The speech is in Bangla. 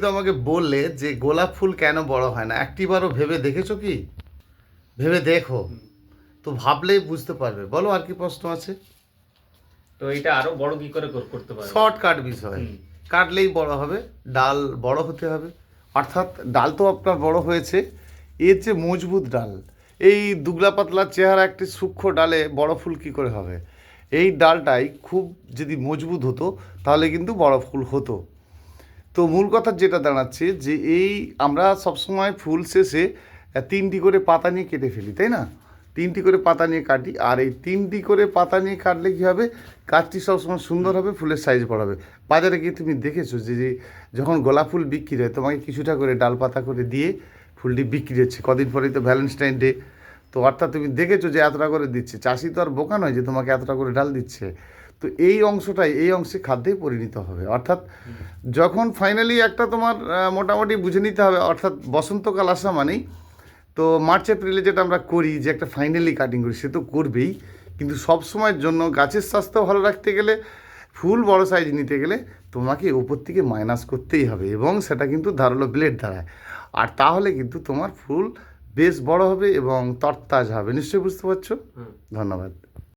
তো আমাকে বললে যে গোলাপ ফুল কেন বড় হয় না, একটিবারও ভেবে দেখেছো কি? ভেবে দেখো, তো ভাবলেই বুঝতে পারবে। বলো আর কি প্রশ্ন আছে? তো এটা আরো বড় কি করে করতে পারবে? শর্টকাট বিষয়, কাটলেই বড় হবে, ডাল বড় হতে হবে। অর্থাৎ ডাল তো আপনার বড় হয়েছে, এর যে মজবুত ডাল, এই দুগলা পাতলা চেহারা একটি সূক্ষ্ম ডালে বড় ফুল কি করে হবে? এই ডালটাই খুব যদি মজবুত হতো তাহলে কিন্তু বড় ফুল হতো। তো মূল কথা যেটা দাঁড়াচ্ছে যে এই আমরা সবসময় ফুল শেষে 3টি করে পাতা নিয়ে কেটে ফেলি, তাই না? 3টি করে পাতা নিয়ে কাটি, আর এই 3টি করে পাতা নিয়ে কাটলে কী হবে, গাছটি সবসময় সুন্দর হবে, ফুলের সাইজ বাড়াবে। বাজারে গিয়ে তুমি দেখেছো যে যখন গোলাপ ফুল বিক্রি হয় তোমাকে কিছুটা করে ডাল পাতা করে দিয়ে ফুলটি বিক্রি হচ্ছে। কদিন পরেই তো ভ্যালেন্টাইন ডে, তো অর্থাৎ তুমি দেখেছো যে এতটা করে দিচ্ছে। চাষি তো আর বোকা নয় যে তোমাকে এতটা করে ডাল দিচ্ছে। তো এই অংশটাই এই অংশে খাদ্যে পরিণত হবে। অর্থাৎ যখন ফাইনালি একটা তোমার মোটামুটি বুঝে নিতে হবে, অর্থাৎ বসন্তকাল আসা মানেই তো মার্চ এপ্রিলে যেটা আমরা করি যে একটা ফাইনালি কাটিং করি, সে তো করবেই, কিন্তু সব সময়ের জন্য গাছের স্বাস্থ্য ভালো রাখতে গেলে, ফুল বড় সাইজ নিতে গেলে তোমাকে ওপর থেকে মাইনাস করতেই হবে, এবং সেটা কিন্তু ধারালো ব্লেড দ্বারায়। আর তাহলে কিন্তু তোমার ফুল বেশ বড় হবে এবং তরতাজা হবে। নিশ্চয়ই বুঝতে পারছো? ধন্যবাদ।